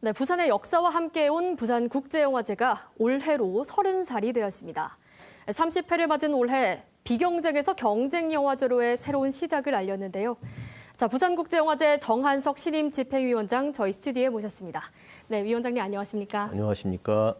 네, 부산의 역사와 함께해온 부산국제영화제가 올해로 30살이 되었습니다. 30회를 맞은 올해 비경쟁에서 경쟁영화제로의 새로운 시작을 알렸는데요. 자, 부산국제영화제 정한석 신임 집행위원장 저희 스튜디오에 모셨습니다. 네, 위원장님 안녕하십니까? 안녕하십니까?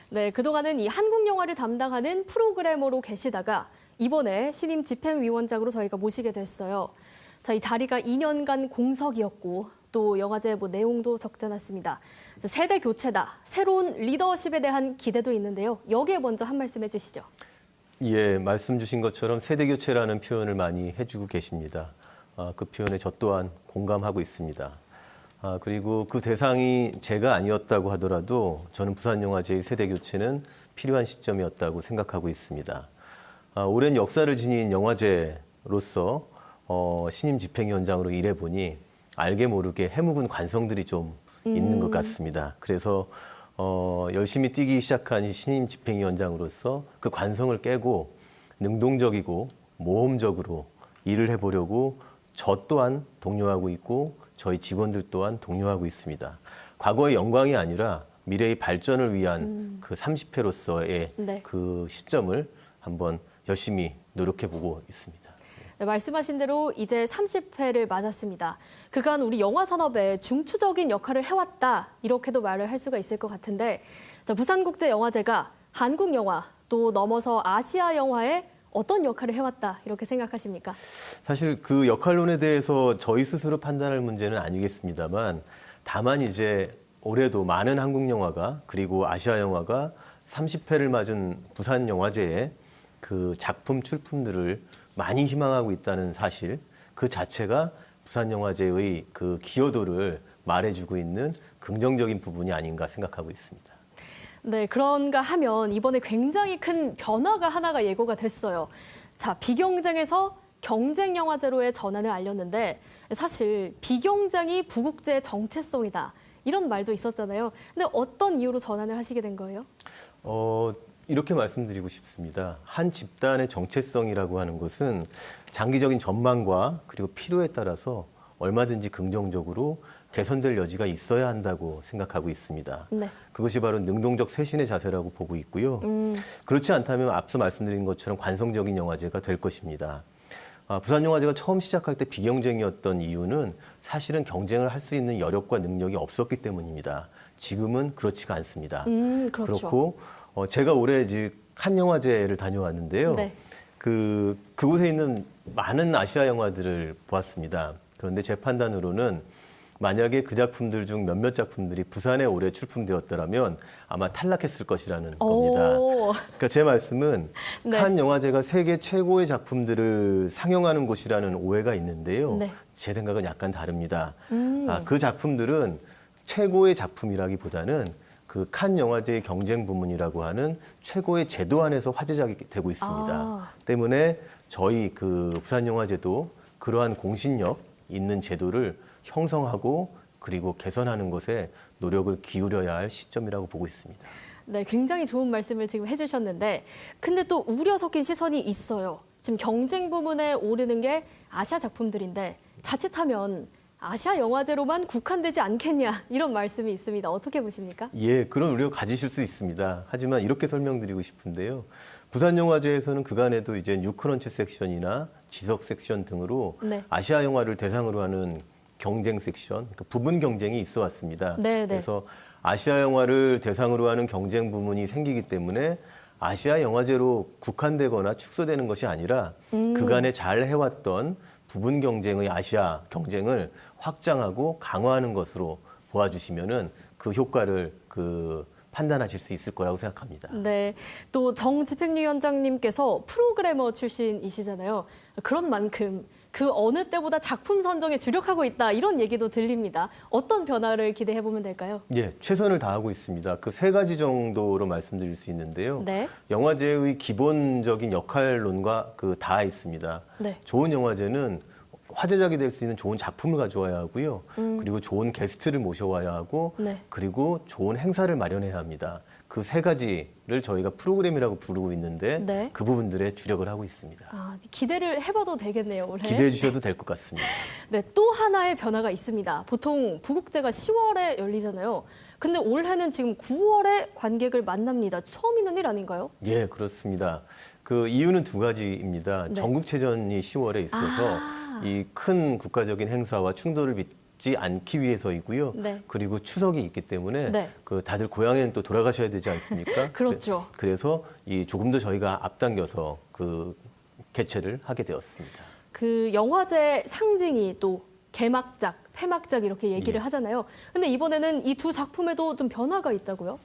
네, 그동안은 이 한국 영화를 담당하는 프로그래머로 계시다가 이번에 신임 집행위원장으로 저희가 모시게 됐어요. 자, 이 자리가 2년간 공석이었고 또 영화제 내용도 적지 않았습니다. 세대 교체다, 새로운 리더십에 대한 기대도 있는데요. 여기에 먼저 한 말씀 해주시죠. 예, 말씀 주신 것처럼 세대 교체라는 표현을 많이 해주고 계십니다. 그 표현에 저 또한 공감하고 있습니다. 그리고 그 대상이 제가 아니었다고 하더라도 저는 부산영화제의 세대 교체는 필요한 시점이었다고 생각하고 있습니다. 오랜 역사를 지닌 영화제로서 신임 집행위원장으로 일해보니 알게 모르게 해묵은 관성들이 좀 있는 것 같습니다. 그래서 열심히 뛰기 시작한 신임 집행위원장으로서 그 관성을 깨고 능동적이고 모험적으로 일을 해보려고 저 또한 독려하고 있고 저희 직원들 또한 독려하고 있습니다. 과거의 영광이 아니라 미래의 발전을 위한 그 30회로서의 네. 그 시점을 한번 열심히 노력해보고 있습니다. 네, 말씀하신 대로 이제 30회를 맞았습니다. 그간 우리 영화 산업에 중추적인 역할을 해왔다, 이렇게도 말을 할 수가 있을 것 같은데, 자, 부산국제영화제가 한국 영화 또 넘어서 아시아 영화에 어떤 역할을 해왔다, 이렇게 생각하십니까? 사실 그 역할론에 대해서 저희 스스로 판단할 문제는 아니겠습니다만, 다만 이제 올해도 많은 한국 영화가 그리고 아시아 영화가 30회를 맞은 부산 영화제에 그 작품 출품들을 많이 희망하고 있다는 사실, 그 자체가 부산영화제의 그 기여도를 말해주고 있는 긍정적인 부분이 아닌가 생각하고 있습니다. 네, 그런가 하면 이번에 굉장히 큰 변화가 하나가 예고가 됐어요. 자, 비경쟁에서 경쟁영화제로의 전환을 알렸는데 사실 비경쟁이 부국제의 정체성이다, 이런 말도 있었잖아요. 근데 어떤 이유로 전환을 하시게 된 거예요? 이렇게 말씀드리고 싶습니다. 한 집단의 정체성이라고 하는 것은 장기적인 전망과 그리고 필요에 따라서 얼마든지 긍정적으로 개선될 여지가 있어야 한다고 생각하고 있습니다. 네. 그것이 바로 능동적 쇄신의 자세라고 보고 있고요. 그렇지 않다면 앞서 말씀드린 것처럼 관성적인 영화제가 될 것입니다. 부산영화제가 처음 시작할 때 비경쟁이었던 이유는 사실은 경쟁을 할 수 있는 여력과 능력이 없었기 때문입니다. 지금은 그렇지가 않습니다. 그렇죠. 그렇고 제가 올해 칸 영화제를 다녀왔는데요. 네. 그곳에 있는 많은 아시아 영화들을 보았습니다. 그런데 제 판단으로는 만약에 그 작품들 중 몇몇 작품들이 부산에 올해 출품되었더라면 아마 탈락했을 것이라는 겁니다. 그러니까 제 말씀은 네. 칸 영화제가 세계 최고의 작품들을 상영하는 곳이라는 오해가 있는데요. 네. 제 생각은 약간 다릅니다. 그 작품들은 최고의 작품이라기보다는 그 칸 영화제의 경쟁 부문이라고 하는 최고의 제도 안에서 화제작이 되고 있습니다. 때문에 저희 그 부산영화제도 그러한 공신력 있는 제도를 형성하고 그리고 개선하는 것에 노력을 기울여야 할 시점이라고 보고 있습니다. 네, 굉장히 좋은 말씀을 지금 해주셨는데, 근데 또 우려 섞인 시선이 있어요. 지금 경쟁 부문에 오르는 게 아시아 작품들인데 자칫하면 아시아 영화제로만 국한되지 않겠냐, 이런 말씀이 있습니다. 어떻게 보십니까? 예, 그런 우려 가지실 수 있습니다. 하지만 이렇게 설명드리고 싶은데요. 부산영화제에서는 그간에도 이제 뉴크런치 섹션이나 지석 섹션 등으로 네. 아시아 영화를 대상으로 하는 경쟁 섹션, 그러니까 부분 경쟁이 있어 왔습니다. 네, 네. 그래서 아시아 영화를 대상으로 하는 경쟁 부문이 생기기 때문에 아시아 영화제로 국한되거나 축소되는 것이 아니라 그간에 잘 해왔던 부분 경쟁의 아시아 경쟁을 확장하고 강화하는 것으로 보아주시면은 그 효과를 판단하실 수 있을 거라고 생각합니다. 네, 또 정 집행위원장님께서 프로그래머 출신이시잖아요. 그런 만큼 그 어느 때보다 작품 선정에 주력하고 있다, 이런 얘기도 들립니다. 어떤 변화를 기대해 보면 될까요? 예, 최선을 다하고 있습니다. 그 세 가지 정도로 말씀드릴 수 있는데요. 네. 영화제의 기본적인 역할론과 다 있습니다. 네. 좋은 영화제는 화제작이 될 수 있는 좋은 작품을 가져와야 하고요. 그리고 좋은 게스트를 모셔와야 하고 네. 그리고 좋은 행사를 마련해야 합니다. 그 세 가지를 부분들을 저희가 프로그램이라고 부르고 있는데 네. 그 부분들에 주력을 하고 있습니다. 아, 기대를 해봐도 되겠네요, 올해. 기대해 주셔도 될 것 같습니다. 네, 또 하나의 변화가 있습니다. 보통 부국제가 10월에 열리잖아요. 근데 올해는 지금 9월에 관객을 만납니다. 처음 있는 일 아닌가요? 예, 그렇습니다. 그 이유는 두 가지입니다. 네. 전국체전이 10월에 있어서 이 큰 국가적인 행사와 충돌을 빚지 않기 위해서이고요. 네. 그리고 추석이 있기 때문에 네. 그 다들 고향에는 또 돌아가셔야 되지 않습니까? 그렇죠. 그래서 이 조금 더 저희가 앞당겨서 그 개최를 하게 되었습니다. 그 영화제 상징이 또 개막작, 폐막작 이렇게 얘기를 예. 하잖아요. 근데 이번에는 이 두 작품에도 좀 변화가 있다고요?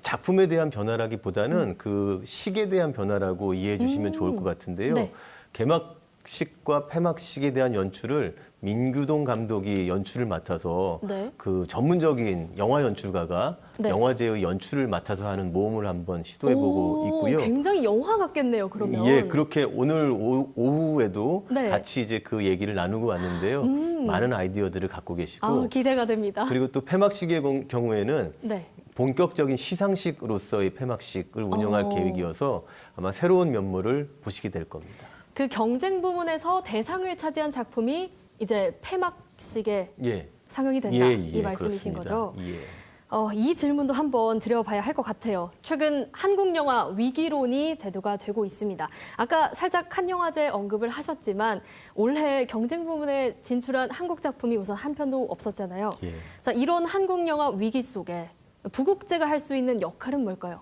작품에 대한 변화라기보다는 그 시기에 대한 변화라고 이해해 주시면 좋을 것 같은데요. 네. 개막식과 폐막식에 대한 연출을 민규동 감독이 연출을 맡아서 네. 그 전문적인 영화 연출가가 네. 영화제의 연출을 맡아서 하는 모험을 한번 시도해보고 오, 있고요. 굉장히 영화 같겠네요, 그러면. 예, 그렇게 오늘 오후에도 네. 같이 이제 그 얘기를 나누고 왔는데요. 많은 아이디어들을 갖고 계시고 아, 기대가 됩니다. 그리고 또 폐막식의 경우에는 네. 본격적인 시상식으로서의 폐막식을 운영할 계획이어서 아마 새로운 면모를 보시게 될 겁니다. 그 경쟁 부문에서 대상을 차지한 작품이 이제 폐막식에 예. 상영이 된다, 이 말씀이신 그렇습니다. 거죠? 예. 이 질문도 한번 드려봐야 할 것 같아요. 최근 한국 영화 위기론이 대두가 되고 있습니다. 아까 살짝 칸 영화제 언급을 하셨지만 올해 경쟁 부문에 진출한 한국 작품이 우선 한 편도 없었잖아요. 예. 자, 이런 한국 영화 위기 속에 부국제가 할 수 있는 역할은 뭘까요?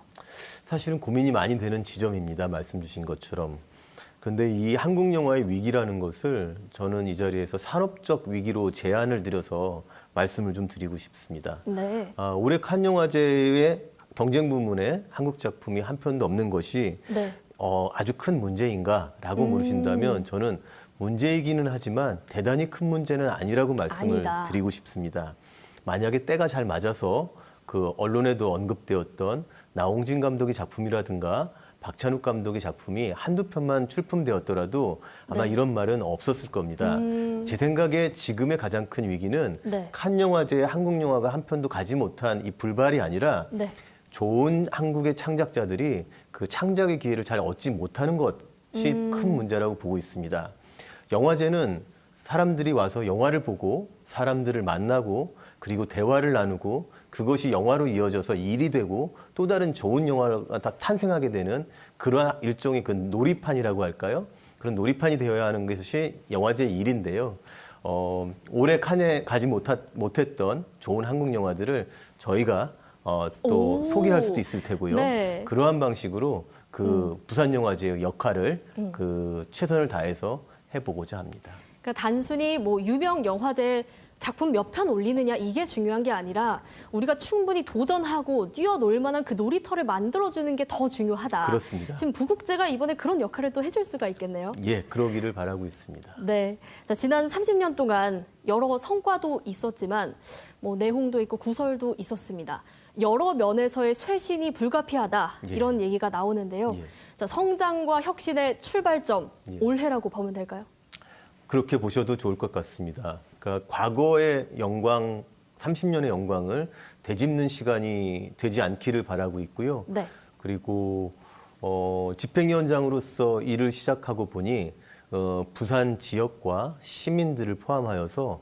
사실은 고민이 많이 되는 지점입니다. 말씀 주신 것처럼. 그런데 이 한국 영화의 위기라는 것을 저는 이 자리에서 산업적 위기로 제안을 드려서 말씀을 좀 드리고 싶습니다. 네. 올해 칸 영화제의 경쟁 부문에 한국 작품이 한 편도 없는 것이 네. 아주 큰 문제인가라고 물으신다면 저는 문제이기는 하지만 대단히 큰 문제는 아니라고 말씀을 아니다. 드리고 싶습니다. 만약에 때가 잘 맞아서 그 언론에도 언급되었던 나홍진 감독의 작품이라든가 박찬욱 감독의 작품이 한두 편만 출품되었더라도 아마 네. 이런 말은 없었을 겁니다. 제 생각에 지금의 가장 큰 위기는 네. 칸 영화제에 한국 영화가 한 편도 가지 못한 이 불발이 아니라 네. 좋은 한국의 창작자들이 그 창작의 기회를 잘 얻지 못하는 것이 큰 문제라고 보고 있습니다. 영화제는 사람들이 와서 영화를 보고 사람들을 만나고 그리고 대화를 나누고 그것이 영화로 이어져서 일이 되고 또 다른 좋은 영화가 다 탄생하게 되는 그러한 일종의 그 놀이판이라고 할까요? 그런 놀이판이 되어야 하는 것이 영화제의 일인데요. 올해 칸에 가지 못했던 좋은 한국 영화들을 저희가 또 오. 소개할 수도 있을 테고요. 네. 그러한 방식으로 그 부산영화제의 역할을 그 최선을 다해서 해보고자 합니다. 그러니까 단순히 뭐 유명 영화제 작품 몇 편 올리느냐 이게 중요한 게 아니라 우리가 충분히 도전하고 뛰어놀 만한 그 놀이터를 만들어주는 게 더 중요하다. 그렇습니다. 지금 부국제가 이번에 그런 역할을 또 해줄 수가 있겠네요. 예, 그러기를 바라고 있습니다. 네. 자, 지난 30년 동안 여러 성과도 있었지만 뭐 내홍도 있고 구설도 있었습니다. 여러 면에서의 쇄신이 불가피하다 예. 이런 얘기가 나오는데요. 예. 자, 성장과 혁신의 출발점 예. 올해라고 보면 될까요? 그렇게 보셔도 좋을 것 같습니다. 그러니까 과거의 영광, 30년의 영광을 되짚는 시간이 되지 않기를 바라고 있고요. 네. 그리고 집행위원장으로서 일을 시작하고 보니 부산 지역과 시민들을 포함하여서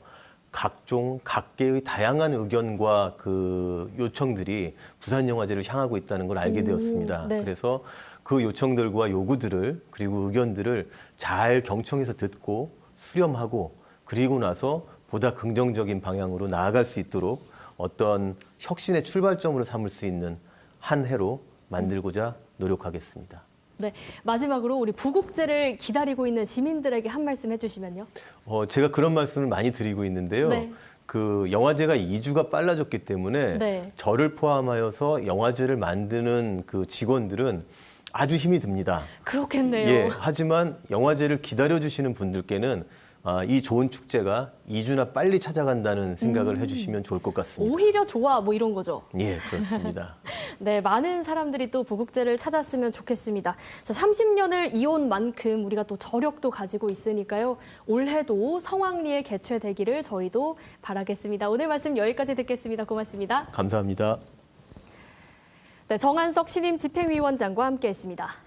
각종 각계의 다양한 의견과 그 요청들이 부산영화제를 향하고 있다는 걸 알게 되었습니다. 네. 그래서 그 요청들과 요구들을 그리고 의견들을 잘 경청해서 듣고 수렴하고 그리고 나서 보다 긍정적인 방향으로 나아갈 수 있도록 어떤 혁신의 출발점으로 삼을 수 있는 한 해로 만들고자 노력하겠습니다. 네. 마지막으로 우리 부국제를 기다리고 있는 시민들에게 한 말씀 해주시면요. 제가 그런 말씀을 많이 드리고 있는데요. 네. 그 영화제가 2주가 빨라졌기 때문에 네. 저를 포함하여서 영화제를 만드는 그 직원들은 아주 힘이 듭니다. 그렇겠네요. 예, 하지만 영화제를 기다려주시는 분들께는 이 좋은 축제가 2주나 빨리 찾아간다는 생각을 해주시면 좋을 것 같습니다. 오히려 좋아 뭐 이런 거죠. 예, 그렇습니다. 네, 많은 사람들이 또 부국제를 찾았으면 좋겠습니다. 자, 30년을 이어온 만큼 우리가 또 저력도 가지고 있으니까요. 올해도 성황리에 개최되기를 저희도 바라겠습니다. 오늘 말씀 여기까지 듣겠습니다. 고맙습니다. 감사합니다. 네, 정한석 신임 집행위원장과 함께했습니다.